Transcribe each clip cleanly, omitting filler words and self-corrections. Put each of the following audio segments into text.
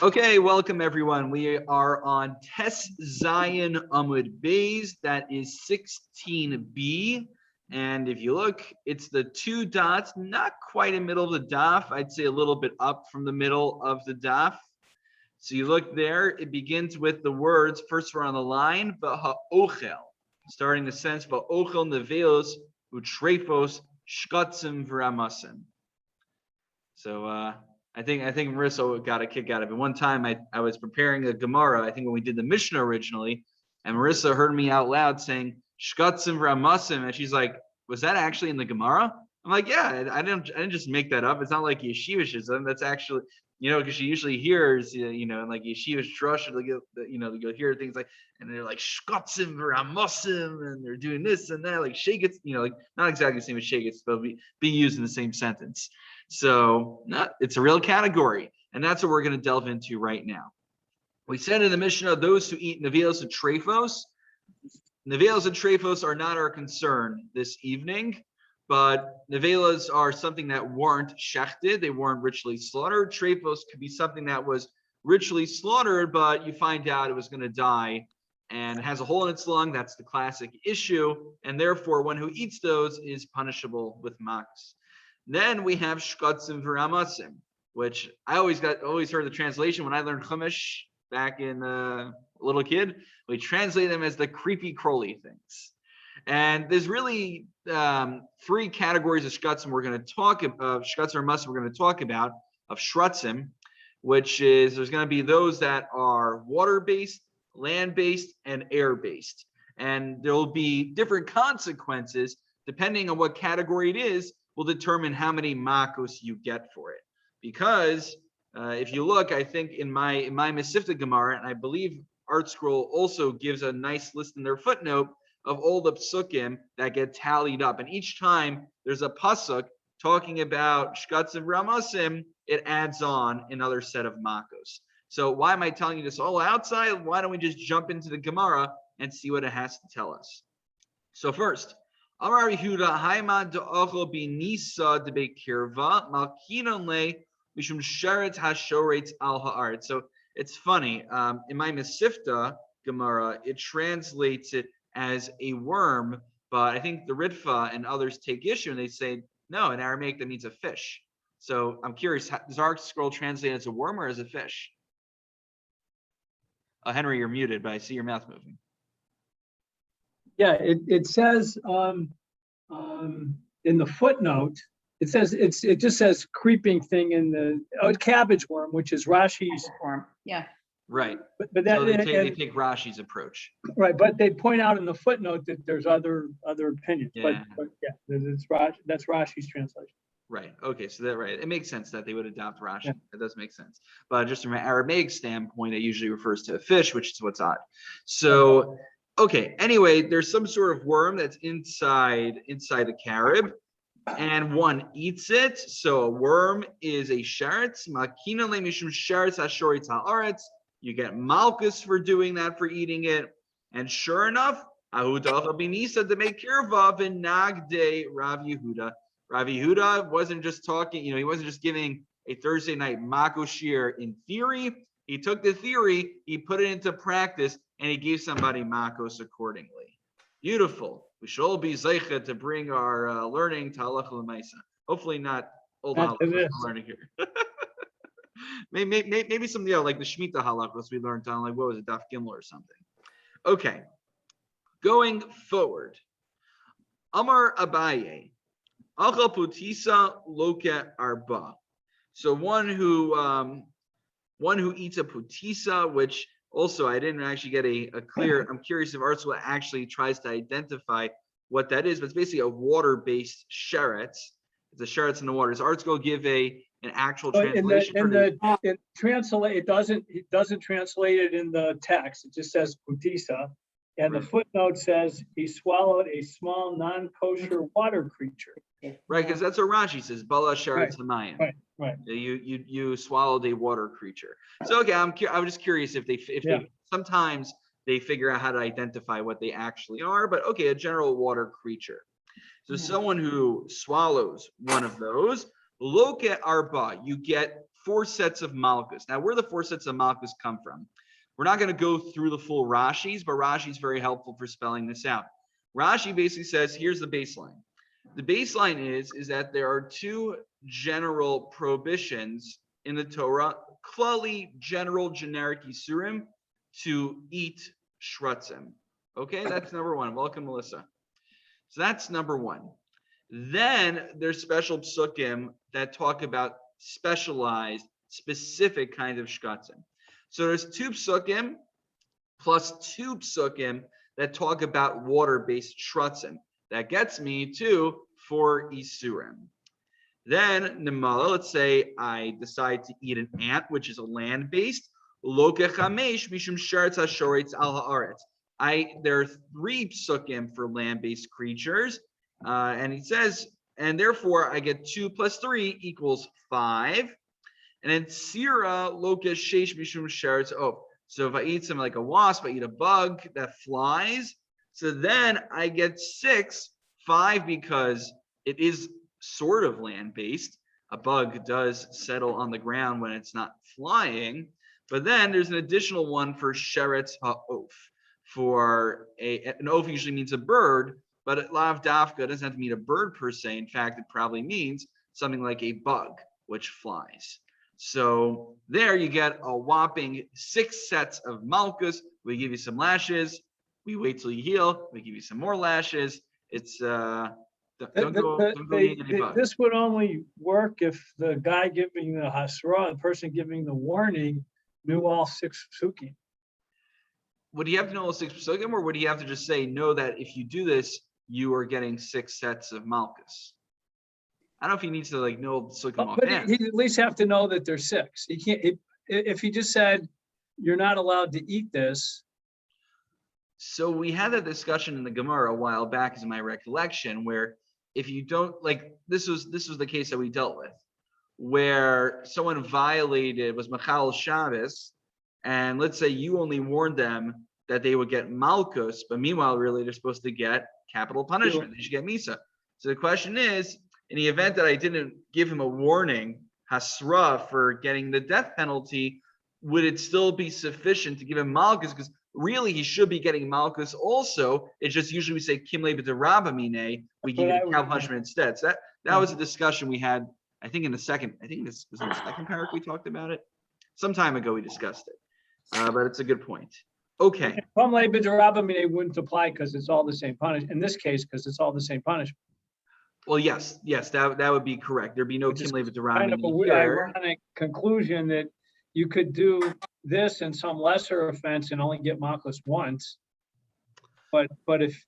Okay, welcome everyone. We are on Tes Zion Amud Beis, that is 16b. And if you look, it's the two dots, not quite in the middle of the daf. I'd say a little bit up from the middle of the daf. So you look there, it begins with the words, first we're on the line, v'ha'ochel, starting the sentence, v'ha'ochel neveos utrefos shkatzim v'ramasim. So I think Marissa got a kick out of it. One time I was preparing a Gemara, I think when we did the Mishnah originally, and Marissa heard me out loud saying shkatzim v'ramasim, and she's like, was that actually in the Gemara? I'm like, yeah, I didn't just make that up. It's not like yeshiva shizam. That's actually, because she usually hears, like yeshiva drush, you'll hear things like, and they're like shkatzim v'ramasim, and they're doing this and that, like shegets, like not exactly the same as shegets, but being used in the same sentence. So it's a real category, and that's what we're going to delve into right now. We said in the Mishnah, those who eat nevelos and trefos. Nevelos and trefos are not our concern this evening, but nevelos are something that weren't shechted, they weren't ritually slaughtered. Trefos could be something that was ritually slaughtered, but you find out it was going to die and has a hole in its lung. That's the classic issue, and therefore one who eats those is punishable with Makkos. Then we have shkatzim v'ramasim, which I always heard the translation when I learned Chumash back in a little kid. We translate them as the creepy crawly things. And there's really three categories of shkatzim we're going to talk about. Shkatzim v'ramasim we're going to talk about of shratzim, which is there's going to be those that are water-based, land-based, and air-based. And there will be different consequences depending on what category it is. Will determine how many Makkos you get for it. Because if you look, I think in my Mesivta Gemara, and I believe Art Scroll also gives a nice list in their footnote of all the psukim that get tallied up. And each time there's a pasuk talking about shkatzim v'ramasim, it adds on another set of Makkos. So why am I telling you this all outside? Why don't we just jump into the Gemara and see what it has to tell us? So first, Amar Yehuda Haima de'ochel binisa debekirva malkinon le mishum sheret hashoretz al haaretz. So it's funny. In my Mesivta Gemara, it translates it as a worm, but I think the Ritva and others take issue and they say no. In Aramaic, that means a fish. So I'm curious, does our scroll translate as a worm or as a fish? Henry, you're muted, but I see your mouth moving. Yeah, it says in the footnote, it just says creeping thing in the cabbage worm, which is Rashi's worm. Yeah. Right. But that, so they take Rashi's approach. Right, but they point out in the footnote that there's other opinions. Yeah. But yeah, that's Rashi's translation. Right. Okay. So it makes sense that they would adopt Rashi. Yeah. That does make sense. But just from an Aramaic standpoint, it usually refers to a fish, which is what's odd. So. Okay, anyway, there's some sort of worm that's inside a carib, and one eats it. So a worm is a sheretz. Makina le mishum sheretz hashoretz haaretz. You get malchus for doing that, for eating it. And sure enough, ahudacha binisa to make kirva v'nagde Rav Yehuda. Rav Yehuda wasn't just talking, he wasn't just giving a Thursday night Makkos shir in theory. He took the theory, he put it into practice, and he gave somebody Makkos accordingly. Beautiful. We should all be zeicha to bring our learning to halacha l'maisa. Hopefully not old halacha learning here. maybe some, like the Shemitah halachos we learned on, like, what was it, Daf Gimel or something. Okay. Going forward. Amar Abaye. Achal putisa loke arba. So one who eats a putisa, which also I didn't actually get a clear, I'm curious if Artzwa actually tries to identify what that is, but it's basically a water-based sheretz. It's a sheretz in the water. Does Artzwa give an actual translation? It doesn't translate it in the text. It just says putisa. And the footnote says he swallowed a small non-kosher water creature. Right, because that's what Rashi says. Bala sheretz hamayim. Right. You swallowed a water creature. So okay, I'm just curious if they sometimes they figure out how to identify what they actually are, but okay, a general water creature. So someone who swallows one of those, Loke arba, you get 4 sets of malchus. Now, where the 4 sets of malchus come from? We're not going to go through the full Rashis, but Rashi's very helpful for spelling this out. Rashi basically says, here's the baseline. The baseline is that there are 2 general prohibitions in the Torah, klali, general, generic isurim, to eat shrutzim. Okay, that's number 1. Welcome, Melissa. So that's number 1. Then there's special psukim that talk about specialized, specific kinds of shkatzim. So there's 2 psukim plus 2 psukim that talk about water-based shrutzim. That gets me to 4 isurim. Then nemala, let's say I decide to eat an ant, which is a land-based. Loke chamesh mishum sheretz hashoretz al haaretz. There are 3 psukim for land-based creatures, and he says, and therefore I get 2 plus 3 equals 5. And then sira loke sheish mishum sheretz. Oh, so if I eat something like a wasp, I eat a bug that flies. So then I get 6, 5 because it is sort of land-based. A bug does settle on the ground when it's not flying. But then there's an additional one for sheretz ha'of. For an oaf usually means a bird, but lav dafka doesn't have to mean a bird per se. In fact, it probably means something like a bug, which flies. So there you get a whopping 6 sets of malchus. We give you some lashes. We wait till you heal. We give you some more lashes. It's don't go eat any bugs. This would only work if the guy giving the hasra, the person giving the warning, knew all 6 psukim. Would he have to know all 6 psukim, or would he have to just say, know that if you do this, you are getting 6 sets of malchus? I don't know if he needs to know the psukim offhand. But he at least have to know that there's 6. He can't. If he just said, "You're not allowed to eat this." So we had that discussion in the Gemara a while back, is my recollection, where if you don't this was the case that we dealt with, where someone was Machal Shabbos, and let's say you only warned them that they would get malchus, but meanwhile, really, they're supposed to get capital punishment. They should get misa. So the question is, in the event that I didn't give him a warning, hasra, for getting the death penalty, would it still be sufficient to give him malchus? Because really, he should be getting malchus also. It's just usually we say kimle b'derabamine, we give you capital punishment instead. So that was a discussion we had, I think this was in the second paragraph we talked about it. Some time ago we discussed it. But it's a good point. Okay. Kimle b'derabamine wouldn't apply because it's all the same punishment. In this case, because it's all the same punishment. Well, yes, that would be correct. There'd be no kimle b'derabamine. Kind of a ironic conclusion that you could do this and some lesser offense and only get malchus once. But if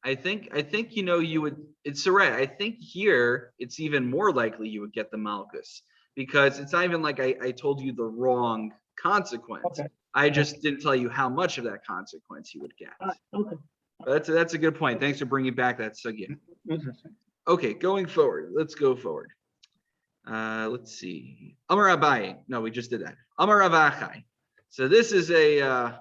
I think you would. It's right. I think here it's even more likely you would get the malchus, because it's not even like I told you the wrong consequence. Okay. I just didn't tell you how much of that consequence you would get. Okay. But that's a good point. Thanks for bringing back that sugya. Interesting. Okay, going forward. Let's go forward. Let's see. Amar Abaye. No, we just did that. Amar Avachai. So this is a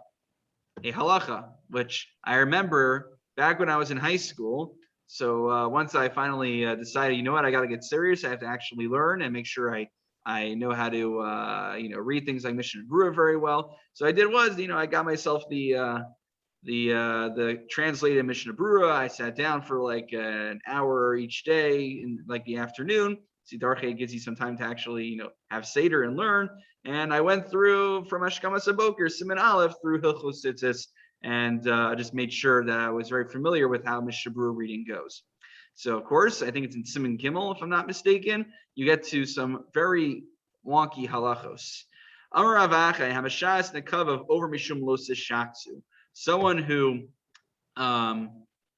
halacha, which I remember back when I was in high school. So once I finally decided, you know what, I got to get serious. I have to actually learn and make sure I know how to read things like Mishnah Berurah very well. So I did I got myself the translated Mishnah Berurah. I sat down for like an hour each day in like the afternoon. Siddhartha gives you some time to actually, have Seder and learn. And I went through from Ashkamas Aboker, Siman Aleph, through Hilchos Tzitzis, and just made sure that I was very familiar with how Mishnah Berurah reading goes. So, of course, I think it's in Siman Gimel, if I'm not mistaken, you get to some very wonky halachos. Amar Avachai, Hamashas Nekav of over Mishum Lo Sishatsu. Someone who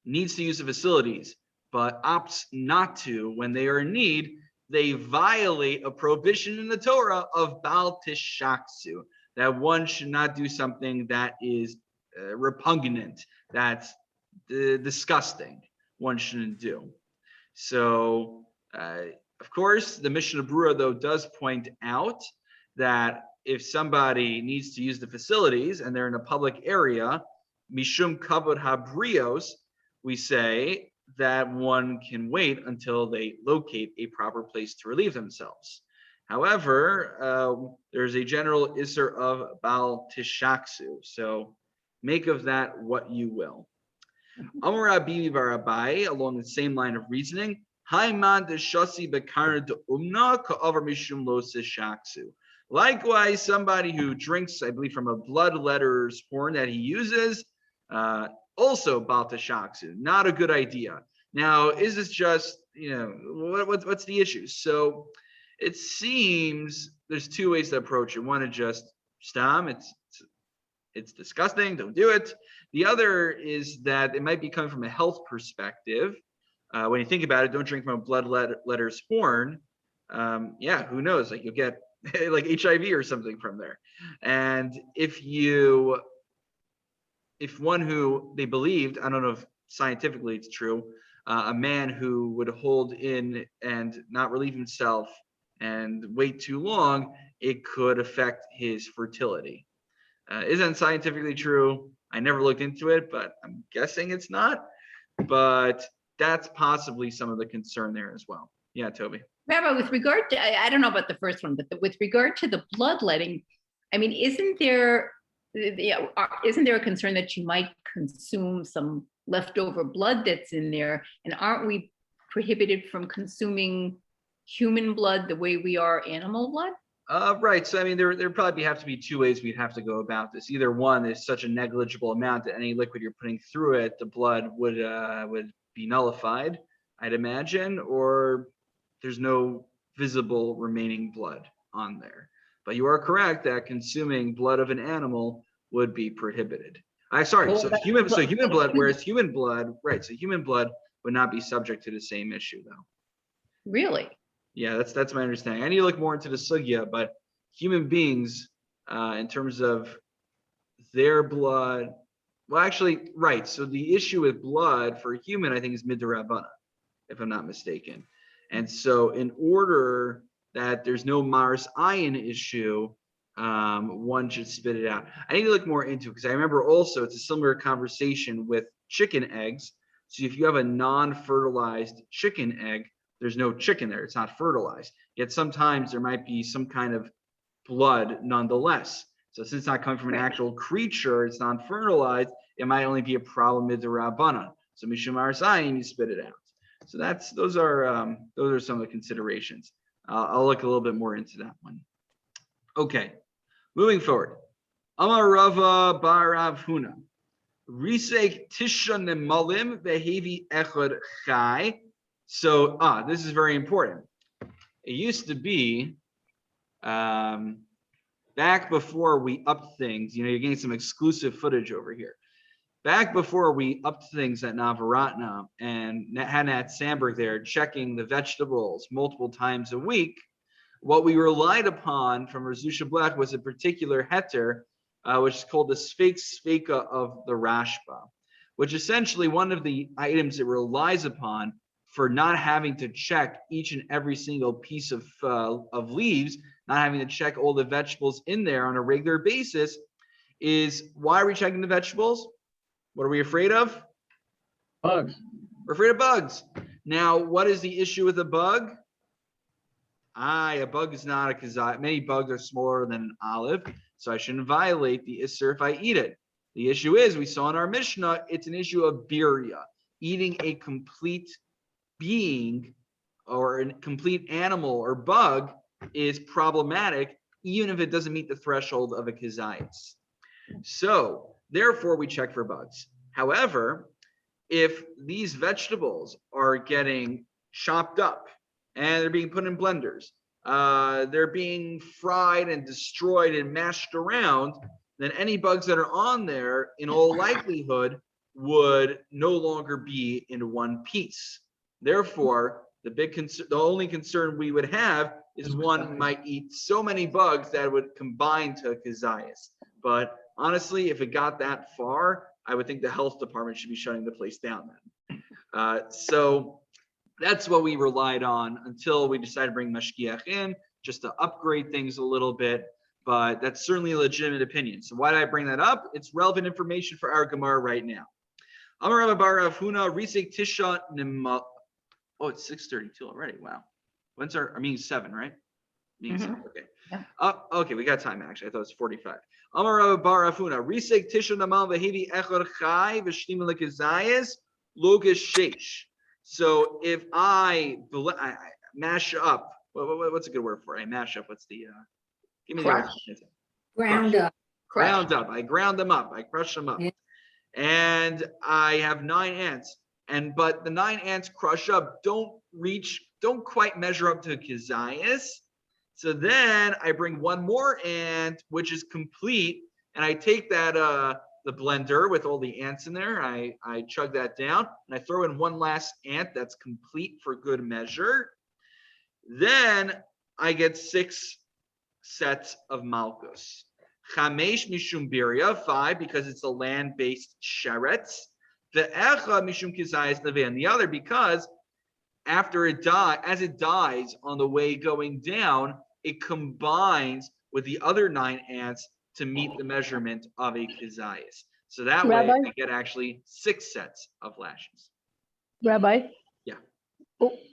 needs to use the facilities, but opts not to when they are in need, they violate a prohibition in the Torah of Bal Tishaksu, that one should not do something that is repugnant, that's disgusting, one shouldn't do. So, of course, the Mishnah Berurah, though, does point out that if somebody needs to use the facilities and they're in a public area, Mishum Kavod Habrios, we say, that one can wait until they locate a proper place to relieve themselves. However, there's a general Isser of Bal Tishaksu. So make of that what you will. Amar Rabbi bar Abai, along the same line of reasoning, likewise, somebody who drinks, I believe, from a bloodletter's horn that he uses, also Bal Tishaksu. Not a good idea. Now, is this just, what's the issue? So it seems there's two ways to approach it. One is just stam, it's disgusting, don't do it. The other is that it might be coming from a health perspective. When you think about it, don't drink from a bloodletter's horn. Who knows? Like you'll get like HIV or something from there. And if one who they believed, I don't know if scientifically it's true, a man who would hold in and not relieve himself and wait too long, it could affect his fertility. Isn't scientifically true? I never looked into it, but I'm guessing it's not. But that's possibly some of the concern there as well. Yeah, Toby. Rabbi, with regard to, I don't know about the first one, but with regard to the bloodletting, I mean, isn't there a concern that you might consume some leftover blood that's in there? And aren't we prohibited from consuming human blood the way we are animal blood? Right. So, I mean, there probably have to be two ways we'd have to go about this. Either one, there's such a negligible amount that any liquid you're putting through it, the blood would be nullified, I'd imagine, or there's no visible remaining blood on there. But you are correct that consuming blood of an animal would be prohibited. So human blood, whereas human blood, right? So human blood would not be subject to the same issue, though. Really? Yeah, that's my understanding. I need to look more into the sugya, but human beings, in terms of their blood, well, actually, right. So the issue with blood for a human, I think, is midrabana, if I'm not mistaken. And so in order that there's no Maris Ayin issue, one should spit it out. I need to look more into it because I remember also it's a similar conversation with chicken eggs. So if you have a non-fertilized chicken egg, there's no chicken there. It's not fertilized. Yet sometimes there might be some kind of blood nonetheless. So since it's not coming from an actual creature, it's not fertilized, it might only be a problem with the Rabbana. So Mishum Arsayin, you spit it out. So those are some of the considerations. I'll look a little bit more into that one. Okay, moving forward. Amar Rava bar Rav Huna. Risek tisha nemalim vehevi echad chai. So, this is very important. It used to be, back before we upped things, you're getting some exclusive footage over here. Back before we upped things at Navaratna and had Nat Sandberg there checking the vegetables multiple times a week, what we relied upon from Razusha Black was a particular heter, which is called the Sveka of the Rashba, which essentially one of the items it relies upon for not having to check each and every single piece of leaves, not having to check all the vegetables in there on a regular basis, is why are we checking the vegetables? What are we afraid of? Bugs. We're afraid of bugs. Now, what is the issue with a bug? A bug is not a kazai. Many bugs are smaller than an olive, so I shouldn't violate the Isser if I eat it. The issue is, we saw in our Mishnah, it's an issue of birya, eating a complete being or a complete animal or bug is problematic, even if it doesn't meet the threshold of a kazayas. So therefore we check for bugs. However, if these vegetables are getting chopped up and they're being put in blenders, they're being fried and destroyed and mashed around, then any bugs that are on there in all likelihood would no longer be in one piece. Therefore, the only concern we would have is one might eat so many bugs that would combine to kazayas. But honestly, if it got that far, I would think the health department should be shutting the place down then. So that's what we relied on until we decided to bring mashgiach in, just to upgrade things a little bit. But that's certainly a legitimate opinion. So why did I bring that up? It's relevant information for our Gemara right now. Amar Rabba bar Rav Huna, Risek Tisha Nima. Oh, it's 6:32 already. Wow. When's our meeting 7, right? Meeting 7. Okay. Yeah. Okay, we got time actually. I thought it was 45. Amar Rabba bar Rav Huna, Risek Tisha Namal Vehivi Echor Chai V'Shlim Lekazayis Logas Sheish. So if I mash up, what's a good word for it? I mash up. What's the give me the Crush. Ground up. Crush. ground up. I ground them up. I crush them up. Yeah. And I have 9 ants. But the 9 ants crush up, don't quite measure up to Kezias. So then I bring one more ant, which is complete, and I take that the blender with all the ants in there. I chug that down, and I throw in one last ant that's complete for good measure. Then I get 6 sets of Makkos. Chamesh mishum biria, 5 because it's a land-based sheretz. The echa mishum kizayis levei, and the other because after it as it dies on the way going down, it combines with the other 9 ants to meet the measurement of a kizayis. So that way I get actually 6 sets of lashes. Rabbi? Yeah.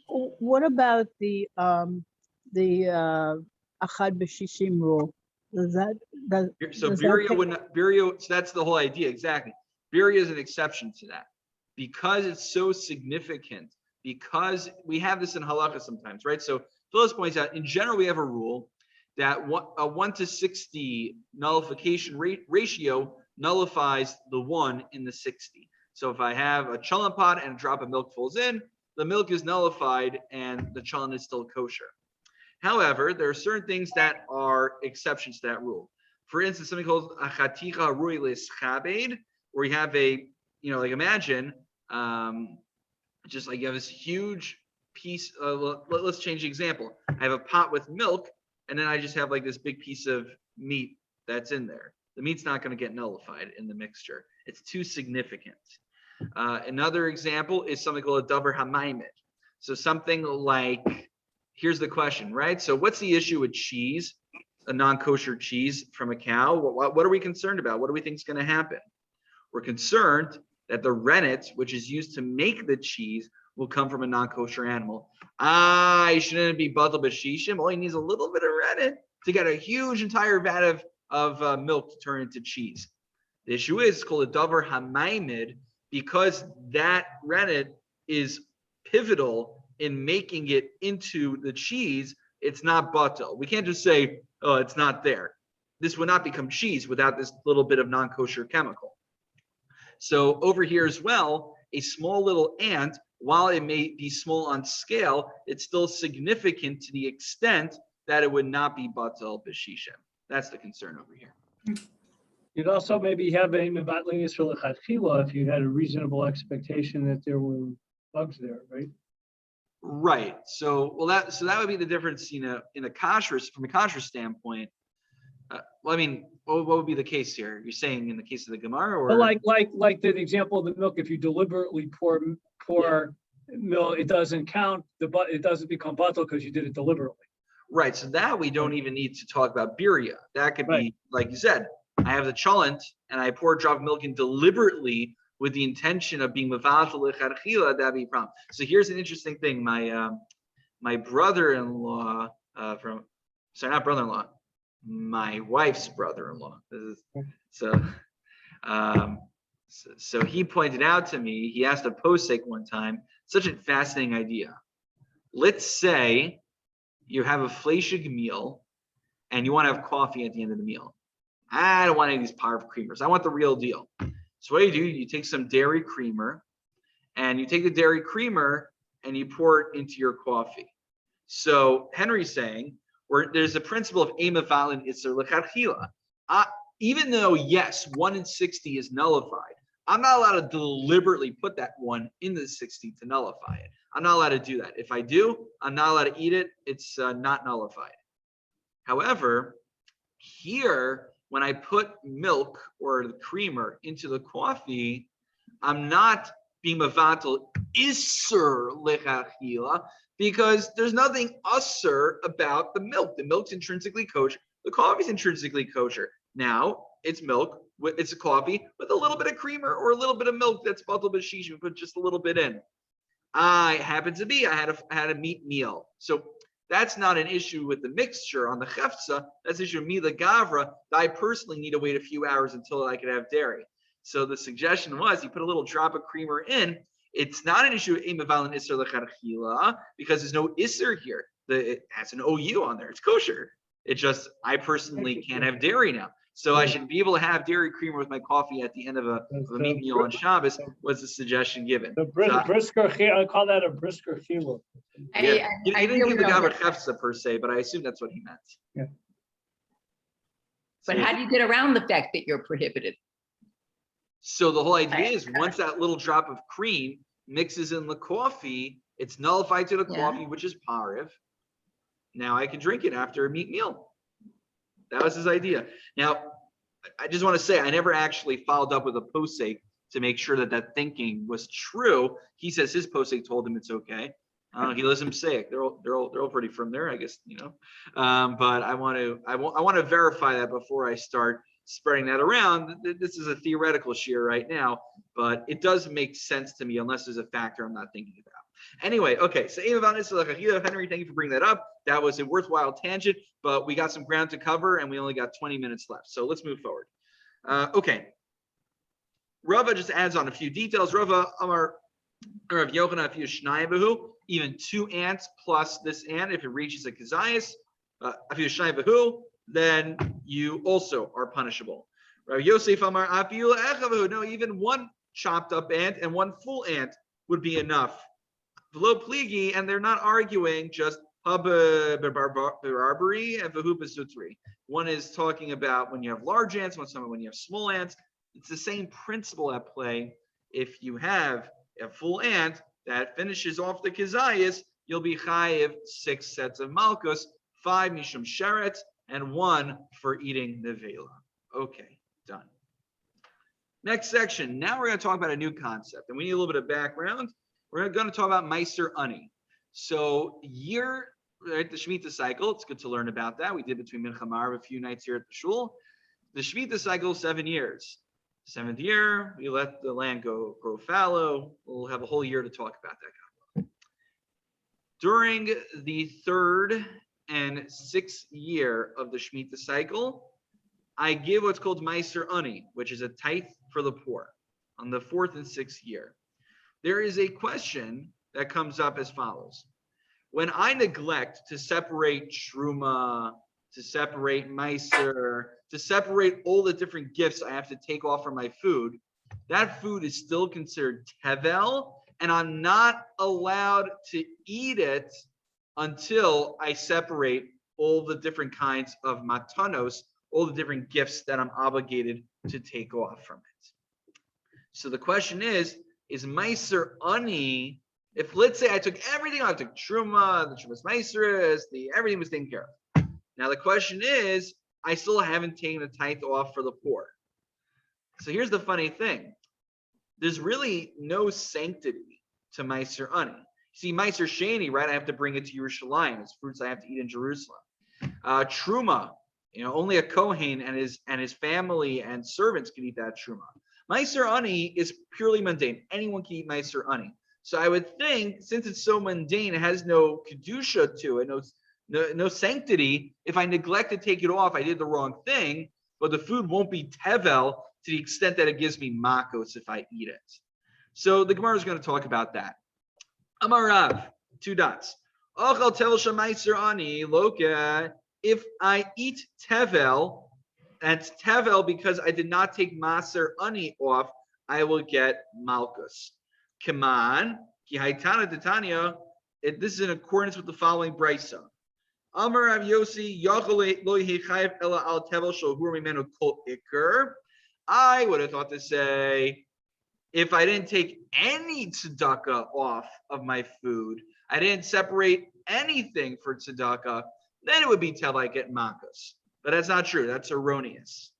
What about the Achad B'Shishim rule? So Biria, so that's the whole idea, exactly. Biria is an exception to that because it's so significant, because we have this in halakha sometimes, right? So Phyllis points out, in general, we have a rule that a 1 to 60 nullification ratio nullifies the 1 in the 60. So if I have a cholent pot and a drop of milk falls in, the milk is nullified and the cholent is still kosher. However, there are certain things that are exceptions to that rule. For instance, something called a chaticha rui lischabed, where you have like imagine, just like you have this huge piece. Let's change the example. I have a pot with milk, and then I just have like this big piece of meat that's in there. The meat's not going to get nullified in the mixture. It's too significant. Another example is something called a davar hamaymed. So something like, here's the question, right? So what's the issue with cheese, a non-kosher cheese from a cow? What are we concerned about? What do we think is going to happen? We're concerned that the rennet, which is used to make the cheese, will come from a non-kosher animal. It shouldn't be batal b'shishim. All he needs a little bit of rennet to get a huge entire vat of milk to turn into cheese. The issue is it's called a davar hamaymed because that rennet is pivotal in making it into the cheese. It's not batal. We can't just say, oh, it's not there. This would not become cheese without this little bit of non-kosher chemical. So over here as well, a small little ant, while it may be small on scale, it's still significant to the extent that it would not be batal b'shishim. That's the concern over here. You'd also maybe have a mevatling Yisrael lechatchila if you had a reasonable expectation that there were bugs there, right? Right. So that would be the difference, in a kashrus, from a kashrus standpoint. What would be the case here? You're saying in the case of the Gemara, or But like the example of the milk, if you deliberately pour milk, it doesn't count. It doesn't become batal because you did it deliberately. Right. So that we don't even need to talk about biria. That could be, like you said, I have the cholent and I pour a drop of milk in deliberately with the intention of being mevatel lecharchila. That'd be a problem. So here's an interesting thing. My brother-in-law not brother-in-law, my wife's brother-in-law. So he pointed out to me, he asked a posek one time, such a fascinating idea. Let's say you have a fleshig meal and you want to have coffee at the end of the meal. I don't want any of these powerful creamers. I want the real deal. So what do? You take some dairy creamer and you take the dairy creamer and you pour it into your coffee. So Henry's saying, where there's a principle of emavalin itzer lecharchila. Even though, yes, 1 in 60 is nullified, I'm not allowed to deliberately put that 1 in the 60 to nullify it. I'm not allowed to do that. If I do, I'm not allowed to eat it. It's not nullified. However, here, when I put milk or the creamer into the coffee, I'm not being mevatel isser lecharchila, because there's nothing usser about the milk. The milk's intrinsically kosher. The coffee's intrinsically kosher. Now, it's milk, it's a coffee with a little bit of creamer or a little bit of milk that's batal b'shish. We put just a little bit in. I had a meat meal. So that's not an issue with the mixture on the chefza. That's an issue with me, the gavra, that I personally need to wait a few hours until I could have dairy. So the suggestion was you put a little drop of creamer in. It's not an issue with emavalin isser lecharchila because there's no isser here. It has an OU on there. It's kosher. It just, I personally can't have dairy now. So I should be able to have dairy creamer with my coffee at the end of a meat meal on Shabbos was the suggestion given. Brisker, I call that a brisker chilul. Yeah. He didn't really give the don't gaver get chefza per se, but I assume that's what he meant. Yeah. But So- how do you get around the fact that you're prohibited? So the whole idea is once that little drop of cream mixes in the coffee, it's nullified to the Yeah. coffee, which is pariv. Now I can drink it after a meat meal. That was his idea. Now, I just want to say I never actually followed up with a posek to make sure that that thinking was true. He says his posek told him it's okay. He lets him say it. They're all pretty firm there, I guess, you know. But I want to verify that before I start spreading that around. This is a theoretical shear right now, but it does make sense to me unless there's a factor I'm not thinking about. Anyway, okay, so Henry, thank you for bringing that up. That was a worthwhile tangent, but we got some ground to cover and we only got 20 minutes left. So let's move forward. Okay. Rava just adds on a few details. Rava Amar Rav Yochanan if you shnayvahu, even 2 ants plus this ant, if it reaches a kazayas, if you shnayvahu, then you also are punishable. Rav Yosef Amar afiyu echavahu, no, even 1 chopped up ant and 1 full ant would be enough. V'lo pligi, and they're not arguing just barbary and vahupasutri. One is talking about when you have large ants, when you have small ants. It's the same principle at play. If you have a full ant that finishes off the kizayis, you'll be chayiv 6 sets of Makkos, 5 mishum sheret, and 1 for eating nevela. Okay, done. Next section. Now we're going to talk about a new concept, and we need a little bit of background. We're going to talk about Meiser Ani. So right, the Shemitah cycle, it's good to learn about that. We did between Mincha Marav a few nights here at the shul. The Shemitah cycle is 7 years. 7th year, we let the land grow fallow. We'll have a whole year to talk about that. During the 3rd and 6th year of the Shemitah cycle, I give what's called Meiser Ani, which is a tithe for the poor on the 4th and 6th year. There is a question that comes up as follows. When I neglect to separate Truma, to separate Meiser, to separate all the different gifts I have to take off from my food, that food is still considered tevel, and I'm not allowed to eat it until I separate all the different kinds of matanos, all the different gifts that I'm obligated to take off from it. So the question is Meiser Ani, if let's say I took everything, I took Truma, the Trumas Meiseris, everything was taken care of. Now the question is, I still haven't taken the tithe off for the poor. So here's the funny thing. There's really no sanctity to Meiser Ani. See, Meiser Sheni, right? I have to bring it to Yerushalayim. It's fruits I have to eat in Jerusalem. Truma, only a Kohen and his family and servants can eat that Truma. Meiser Ani is purely mundane. Anyone can eat Meiser Ani. So I would think, since it's so mundane, it has no kedusha to it, no sanctity. If I neglect to take it off, I did the wrong thing. But the food won't be tevel to the extent that it gives me Makkos if I eat it. So the Gemara is going to talk about that. Amar Rav, 2 dots. Ochal tevel shemaiser ani loka. If I eat tevel, that's tevel because I did not take maser ani off, I will get malchus. Kaman ki haitana titania. This is in accordance with the following brisa. Amar Rav Yossi yachol lo yechayev ela al tevel shel hur mimenu kol iker. I would have thought to say, if I didn't take any tzedakah off of my food, I didn't separate anything for tzedakah, then it would be tevel I get makkos. But that's not true. That's erroneous.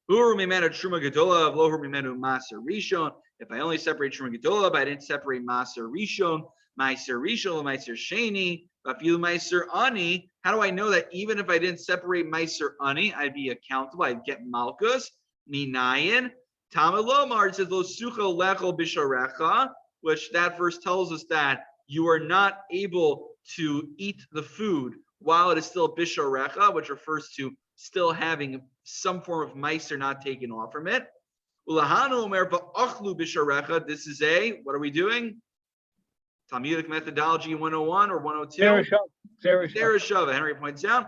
Hur mimenu truma gedola lo hur mimenu maser rishon. If I only separate truma gedola, but I didn't separate maser rishon, Meiser Rishon, Meiser Sheni, Vafilu Meiser Ani. How do I know that even if I didn't separate Meiser Ani, I'd be accountable, I'd get Malkus, Minayin. Talmud Lomar, it says, Lo Sucho Lecho Bisharecha, which that verse tells us that you are not able to eat the food while it is still Bisharecha, which refers to still having some form of Meiser not taken off from it. Ulahanu Omer Va'achlu Bisharecha. This is what are we doing? Talmudic methodology 101 or 102? Gezerah Shava. Henry points out,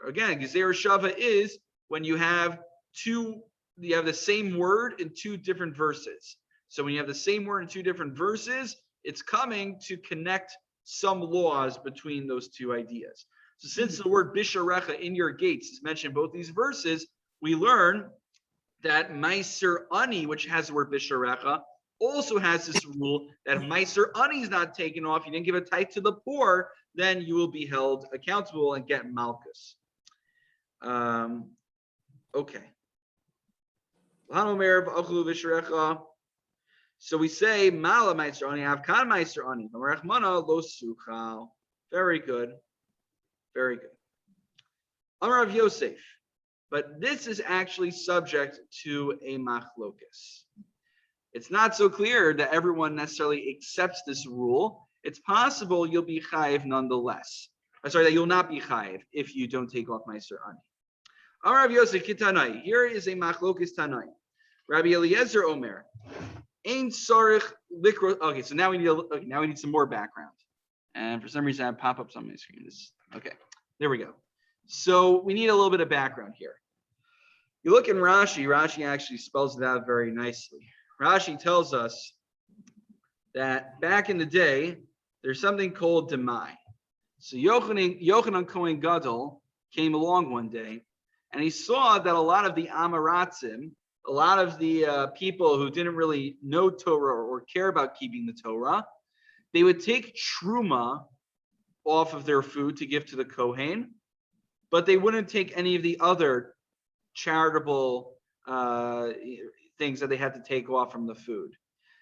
again, Gezerah Shava is when you have the same word in two different verses. So when you have the same word in two different verses, it's coming to connect some laws between those two ideas. So since the word Bisharecha in your gates is mentioned in both these verses, we learn that Meiser Ani, which has the word Bisharecha, also has this rule that if Meiser Ani is not taken off, you didn't give a tithe to the poor, then you will be held accountable and get Malkus. Okay. So we say Mala Meiser Ani, Avkan Meiser Ani, Rachmana Lo Suchal. Very good. Very good. Amar of Yosef. But this is actually subject to a machlokus. It's not so clear that everyone necessarily accepts this rule. It's possible you'll be chayiv nonetheless. I'm sorry, that you'll not be chayiv if you don't take off Meiser Ani. Amar of Yosef Kitanai. Here is a machlokus Tanai. Rabbi Eliezer Omer. Ein sarich likro. Okay, so now we need some more background. And for some reason, I have pop-ups on my screen. Okay, there we go. So we need a little bit of background here. You look in Rashi. Rashi actually spells it out very nicely. Rashi tells us that back in the day, there's something called demai. So Yochanan Kohen Gadol came along one day, and he saw that a lot of the Amaratzim, a lot of the people who didn't really know Torah or care about keeping the Torah, they would take truma off of their food to give to the Kohen, but they wouldn't take any of the other charitable things that they had to take off from the food.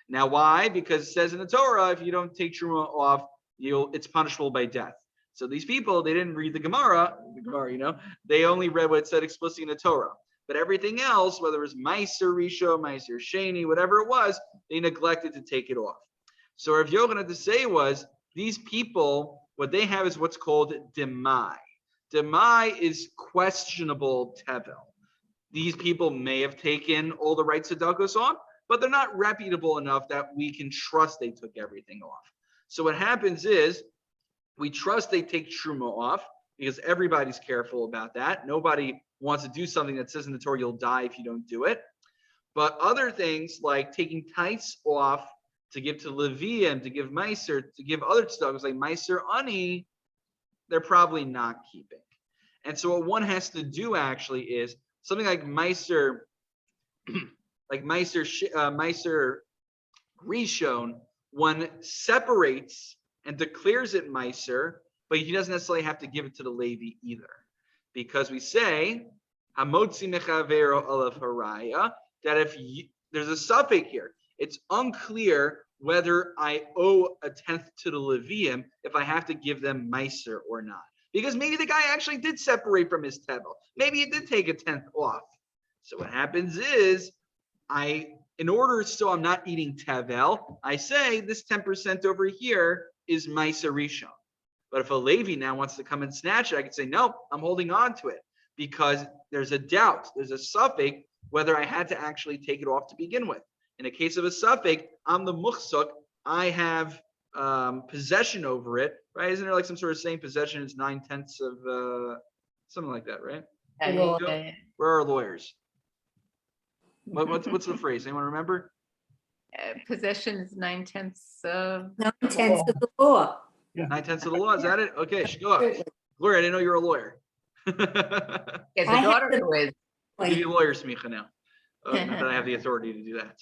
Now, why? Because it says in the Torah, if you don't take truma off, it's punishable by death. So these people, they didn't read the Gemara, they only read what it said explicitly in the Torah. But everything else, whether it was Meiser Risho, Meiser Sheni, whatever it was, they neglected to take it off. So Rav Yochanan had to say was, these people, what they have is what's called demai. Demai is questionable tevel. These people may have taken all the right tzedakos off, but they're not reputable enough that we can trust they took everything off. So what happens is, we trust they take truma off because everybody's careful about that. Nobody wants to do something that says in the Torah you'll die if you don't do it. But other things like taking tithes off to give to Levium, to give Meiser, to give other tzedakos like Meiser Ani, they're probably not keeping. And so what one has to do actually is something like Meiser, Meiser Rishon, one separates and declares it Meiser, but he doesn't necessarily have to give it to the Levi either. Because we say, Hamotzi mechavero alav haraya, that if there's a suffix here, it's unclear whether I owe a tenth to the Levium if I have to give them Meiser or not. Because maybe the guy actually did separate from his tevel. Maybe he did take a tenth off. So what happens is, in order so I'm not eating tevel, I say this 10% over here is Meiser Rishon. But if a Levi now wants to come and snatch it, I can say, no, I'm holding on to it because there's a doubt, there's a suffix whether I had to actually take it off to begin with. In the case of a suffix, I'm the muchsuk, I have possession over it, right? Isn't there like some sort of saying possession is 9/10 of something like that, right? Where are lawyers? What's the phrase? Anyone remember? Possession is 9/10 of 9/10 of the law. 9/10 of the law. Is that it? Okay, Shkoch. Gloria, I didn't know you were a lawyer. Yes, I a have daughter to- who is. I'll give you lawyer smicha now. Not that I have the authority to do that.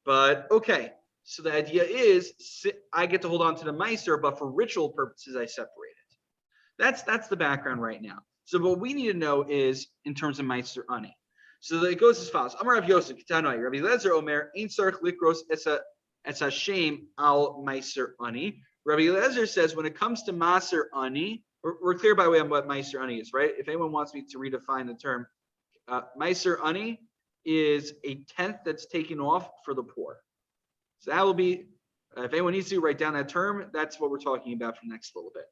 But okay, so the idea is I get to hold on to the Meiser, but for ritual purposes, I separate it. That's the background right now. So what we need to know is in terms of Meiser Ani. So it goes as follows. Amar Rav Yosef Kitanoi, Rabbi Lezer Omer, Ein Sarich Likros Esa Shem Al Meiser Ani. Rabbi Eliezer says when it comes to Maser Ani, we're clear by way on what Maser Ani is, right? If anyone wants me to redefine the term, Maser Ani is a tenth that's taken off for the poor. So that will be, if anyone needs to write down that term, that's what we're talking about for the next little bit.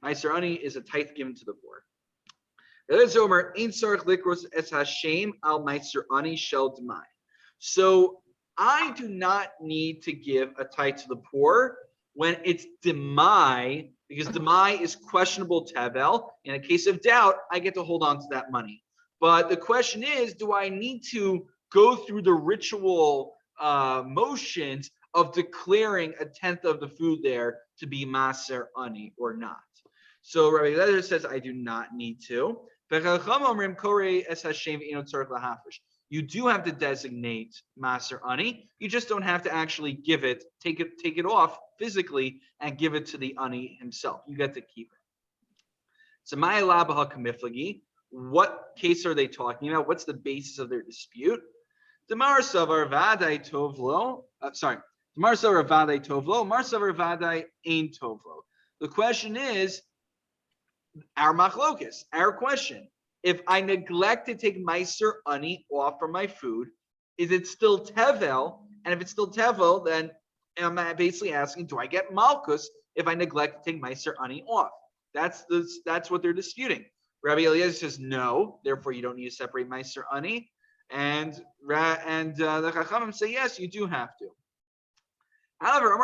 Maser Ani is a tithe given to the poor. So I do not need to give a tithe to the poor when it's demai, because demai is questionable tevel. In a case of doubt, I get to hold on to that money. But the question is, do I need to go through the ritual motions of declaring a tenth of the food there to be maser ani or not? So Rabbi Eliezer says, I do not need to. You do have to designate maser ani. You just don't have to actually give it, take it off physically and give it to the ani himself. You get to keep it. So what case are they talking about? What's the basis of their dispute? Damar savar vadai tovlo. Damar savar vadai tovlo. Mar savar vadai ein tovlo. The question is, our machlokes, our question. If I neglect to take Meiser Ani off from my food, is it still Tevel? And if it's still Tevel, then am I basically asking, do I get Makkos if I neglect to take Meiser Ani off? That's what they're disputing. Rabbi Eliezer says no, therefore you don't need to separate Meiser Ani. And the Chachamim say yes, you do have to. However,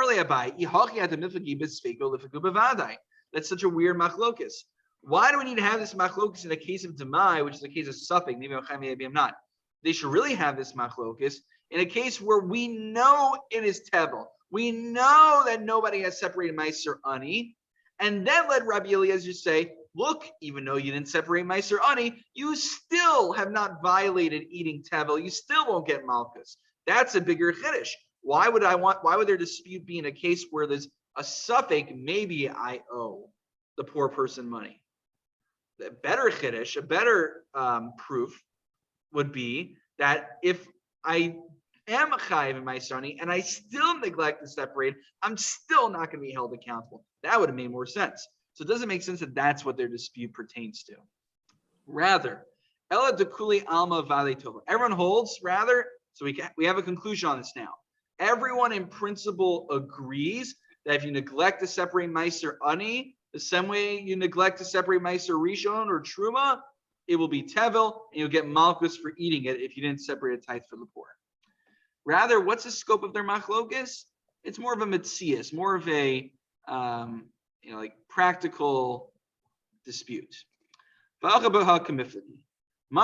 that's such a weird machlokes. Why do we need to have this machlokes in the case of demai, which is the case of suffix? Maybe I'm not. They should really have this machlokes in a case where we know it is tevel. We know that nobody has separated Meiser Ani, and then let Rabbi Eliezer say, look, even though you didn't separate Meiser Ani, you still have not violated eating tevel. You still won't get malchus. That's a bigger chiddush. Why would their dispute be in a case where there's a suffix? Maybe I owe the poor person money. The better chiddush, a better proof would be that if I am chayiv in Meiser Ani and I still neglect to separate, I'm still not going to be held accountable. That would have made more sense. So it doesn't make sense that that's what their dispute pertains to. Rather, ela dekuli alma vale tova. Everyone holds. Rather, so we have a conclusion on this now. Everyone in principle agrees that if you neglect to separate Meiser Ani, the same way you neglect to separate Meiser Rishon or Truma, it will be Tevel, and you'll get Malchus for eating it if you didn't separate a tithe for the poor. Rather, what's the scope of their machlokes? It's more of a mitzias, more of a like practical dispute. Mar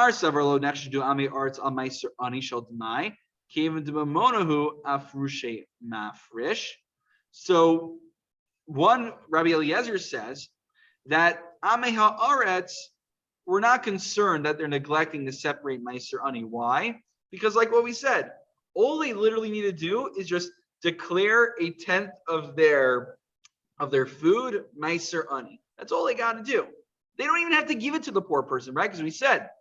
savarlo nechshedu ami arts al Meiser Ani shel demai kevin demonahu afrushe mafrish. So one, Rabbi Eliezer says that Amei Haaretz, we're not concerned that they're neglecting to separate Meiser Ani. Why? Because like what we said, all they literally need to do is just declare a tenth of their food Meiser Ani. That's all they got to do. They don't even have to give it to the poor person, right? Because we said,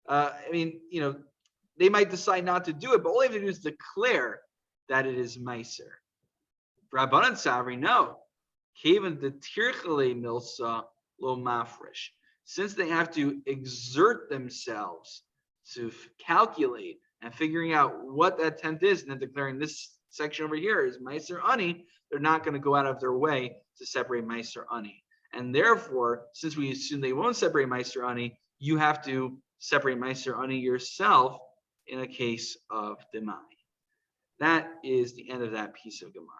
they might decide not to do it, but all they have to do is declare that it is Meiser. Rabbanan Savri, no. Kaven the tirchale milsa lo mafresh. Since they have to exert themselves to calculate and figuring out what that tenth is, and then declaring this section over here is Meiser Ani, they're not going to go out of their way to separate Meiser Ani. And therefore, since we assume they won't separate Meiser Ani, you have to separate Meiser Ani yourself in a case of demai. That is the end of that piece of Gemara.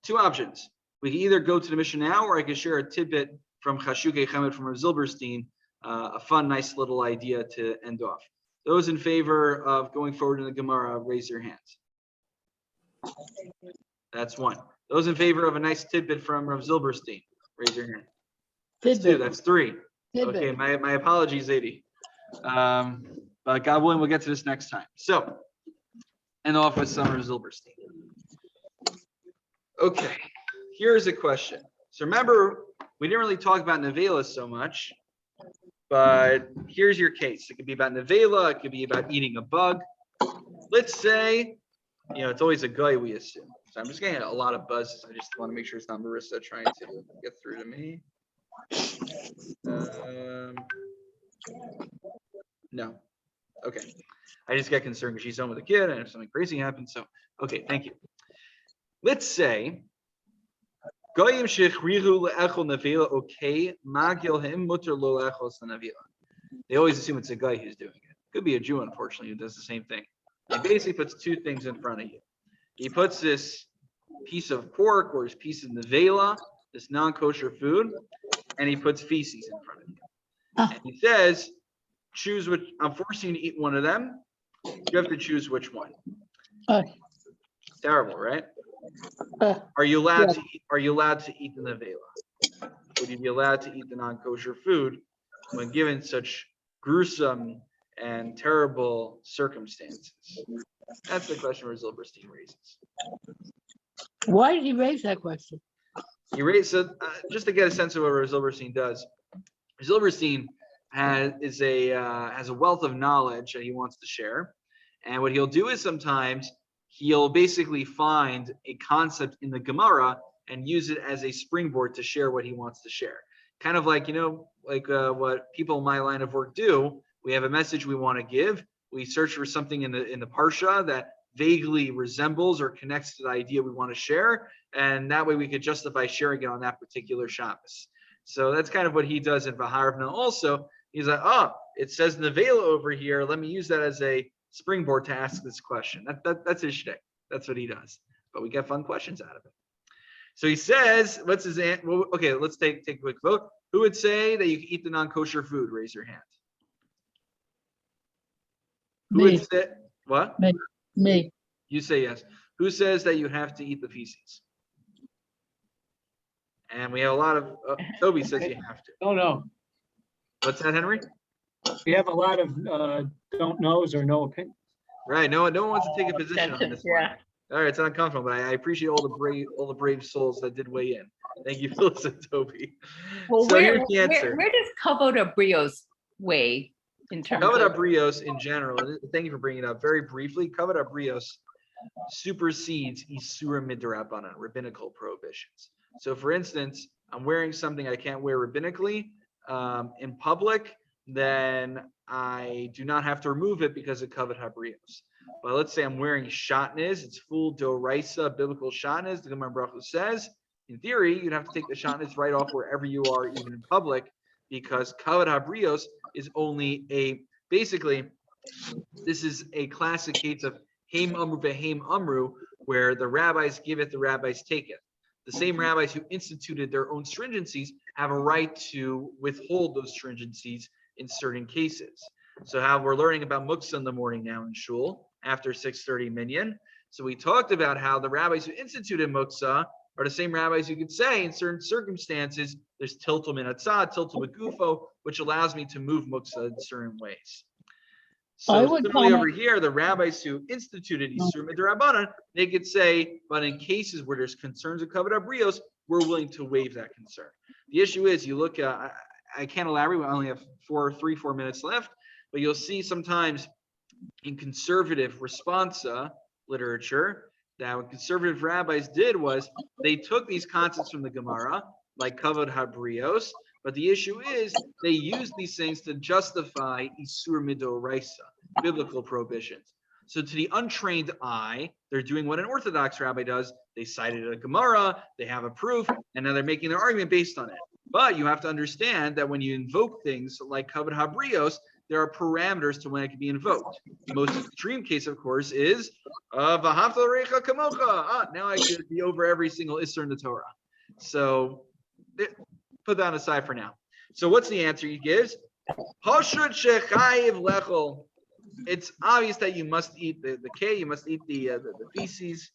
Two options. We can either go to the Mishnah now, or I can share a tidbit from Chashukei Chemed from Rav Zilberstein, a fun, nice little idea to end off. Those in favor of going forward in the Gemara, raise your hands. That's one. Those in favor of a nice tidbit from Rav Zilberstein, raise your hand. That's two. That's three. Tidbit. Okay, my apologies, Zadie. But God willing, we'll get to this next time. So, end off with some Rav Zilberstein. Okay, here's a question. So remember, we didn't really talk about Nevela so much, but here's your case. It could be about Nevela, it could be about eating a bug. Let's say, it's always a guy, we assume. So I'm just getting a lot of buzzes. I just want to make sure it's not Marissa trying to get through to me. No. Okay. I just get concerned because she's home with a kid and if something crazy happens. So, okay, thank you. Let's say Goyim shechrihu le'echol nevela okay magil him muter lo le'echol nevela. They always assume it's a guy who's doing it. Could be a Jew, unfortunately, who does the same thing. He basically puts two things in front of you. He puts this piece of pork or his piece of nevela, this non-kosher food, and he puts feces in front of you. And he says, choose which, I'm forcing you to eat one of them. You have to choose which one. Terrible, right? Are you allowed to eat, the nevela? Would you be allowed to eat the non-kosher food when given such gruesome and terrible circumstances? That's the question Rav Zilberstein raises. Why did he raise that question? He raised just to get a sense of what Rav Zilberstein does. Zilberstein has a wealth of knowledge that he wants to share, and what he'll do is sometimes he'll basically find a concept in the Gemara and use it as a springboard to share what he wants to share. Kind of like, what people in my line of work do. We have a message we want to give. We search for something in the Parsha that vaguely resembles or connects to the idea we want to share. And that way we could justify sharing it on that particular Shabbos. So that's kind of what he does in Vaharavna also. He's like, it says Nevela over here. Let me use that as a springboard to ask this question. That's his shtick. That's what he does. But we get fun questions out of it. So he says, what's his answer? Well, okay, let's take a quick vote. Who would say that you can eat the non-kosher food? Raise your hand. Who would say what? Me. You say yes. Who says that you have to eat the feces? And we have a lot of Toby says you have to. Oh, no. What's that, Henry? We have a lot of don't knows or no opinion. Right. No one wants to take a position on this one. Yeah. All right, it's uncomfortable, but I appreciate all the brave souls that did weigh in. Thank you, Phyllis and Toby. Well, So here's the answer. where does kavod abrios weigh in terms Kavod of abrios in general, and thank you for bringing it up very briefly. Kavod abrios supersedes isura midrabanan, rabbinical prohibitions. So, for instance, I'm wearing something I can't wear rabbinically in public, then I do not have to remove it because of kavod habrios. But let's say I'm wearing shatnez, it's full doraisa, biblical shatnez. The Gemara Baruch Hu says, in theory, you'd have to take the shatnez right off wherever you are, even in public, because kavod habrios is only basically, this is a classic case of Haim Amru Behaim Amru, where the rabbis give it, the rabbis take it. The same rabbis who instituted their own stringencies have a right to withhold those stringencies in certain cases. So how we're learning about muksa in the morning now in shul after 6:30 minyan. So we talked about how the rabbis who instituted muksa are the same rabbis who could say in certain circumstances, there's tiltul min atzad, tiltul begufo, which allows me to move muksa in certain ways. So similarly over here, the rabbis who instituted Isur Midrabanan, they could say, but in cases where there's concerns of kavod habrios, we're willing to waive that concern. The issue is, you look at, I can't elaborate, we only have 4 minutes left, but you'll see sometimes in conservative responsa literature that what conservative rabbis did was they took these concepts from the Gemara, like kavod habrios, but the issue is they use these things to justify Isur Midoraisa, biblical prohibitions. So to the untrained eye, they're doing what an Orthodox rabbi does. They cited a Gemara, they have a proof, and now they're making their argument based on it. But you have to understand that when you invoke things like kavod habrios, there are parameters to when it can be invoked. The most extreme case, of course, is v'ahavta l'recha kamocha. Now I should be over every single Isser in the Torah. So put that aside for now. So what's the answer he gives? Hoshut shechayiv lechol. It's obvious that you must eat the K, you must eat the feces.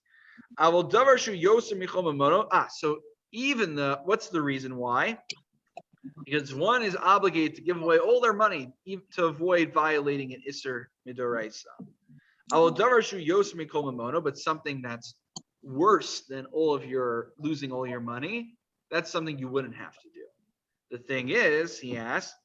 Avol davar shu yoser michol mamono. So even what's the reason why? Because one is obligated to give away all their money to avoid violating an Isser Midoraisa. Avol davar shu yoser michol mamono, but something that's worse than losing all your money, that's something you wouldn't have to do. The thing is, he asked,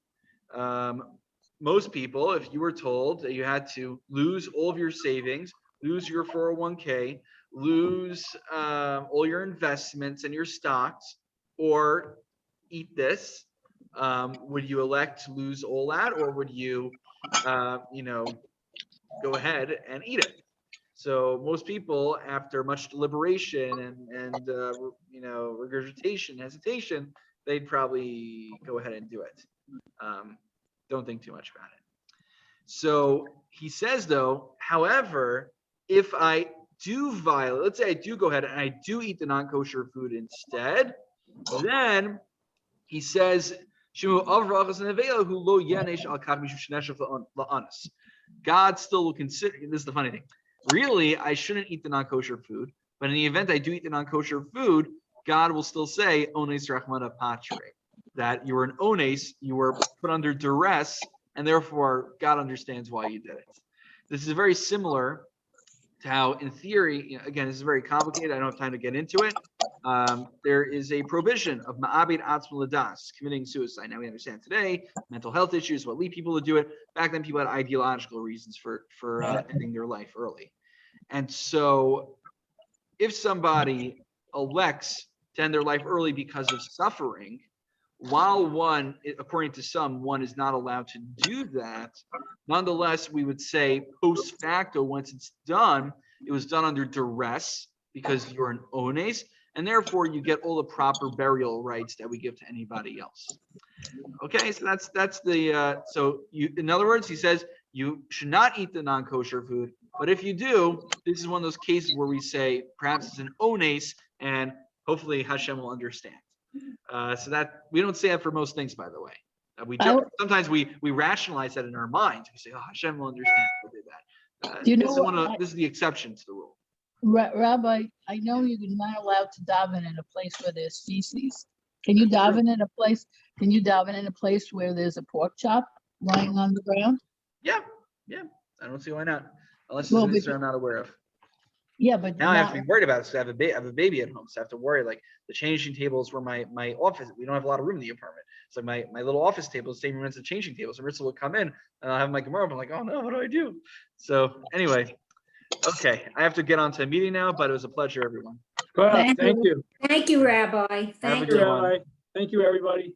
most people, if you were told that you had to lose all of your savings, lose your 401k, lose all your investments and your stocks, or eat this? Would you elect to lose all that, or would you, go ahead and eat it? So most people, after much deliberation and regurgitation, hesitation, they'd probably go ahead and do it. Don't think too much about it. So he says, though, however, if I do violate, let's say I do go ahead and I do eat the non-kosher food instead, then he says, God still will consider, this is the funny thing, really, I shouldn't eat the non-kosher food, but in the event I do eat the non-kosher food, God will still say, ones rachmana patre, that you were an ones, you were put under duress, and therefore God understands why you did it. This is very similar to how, in theory, again, this is very complicated. I don't have time to get into it. There is a prohibition of ma'abed atzmo ladas, committing suicide. Now we understand today, mental health issues, what lead people to do it. Back then, people had ideological reasons for ending their life early. And so, if somebody elects to end their life early because of suffering, while one, according to some, one is not allowed to do that, nonetheless, we would say post facto, once it's done, it was done under duress because you're an ones, and therefore you get all the proper burial rights that we give to anybody else. Okay, so that's the, so you, in other words, he says you should not eat the non-kosher food, but if you do, this is one of those cases where we say perhaps it's an ones, and hopefully Hashem will understand. So that we don't say that for most things, by the way. We do, sometimes we rationalize that in our minds. We say, "Oh, Hashem will understand if we did that." Do you know this is the exception to the rule. Rabbi, I know you're not allowed to daven in a place where there's feces. Can you daven in a place? Can you daven in a place where there's a pork chop lying on the ground? Yeah. I don't see why not, unless it's an issue I'm not aware of. Yeah, but now I have to be worried about it. So I have a baby at home, so I have to worry. Like the changing table is where my office. We don't have a lot of room in the apartment. So my little office table is the same room as the changing table. So Marissa will come in and I'll have my Gemara. I'm like, oh no, what do I do? So anyway, okay, I have to get on to a meeting now. But it was a pleasure, everyone. Well, thank you. Thank you, Rabbi. Have a Thank good you, one. Rabbi. Thank you, everybody.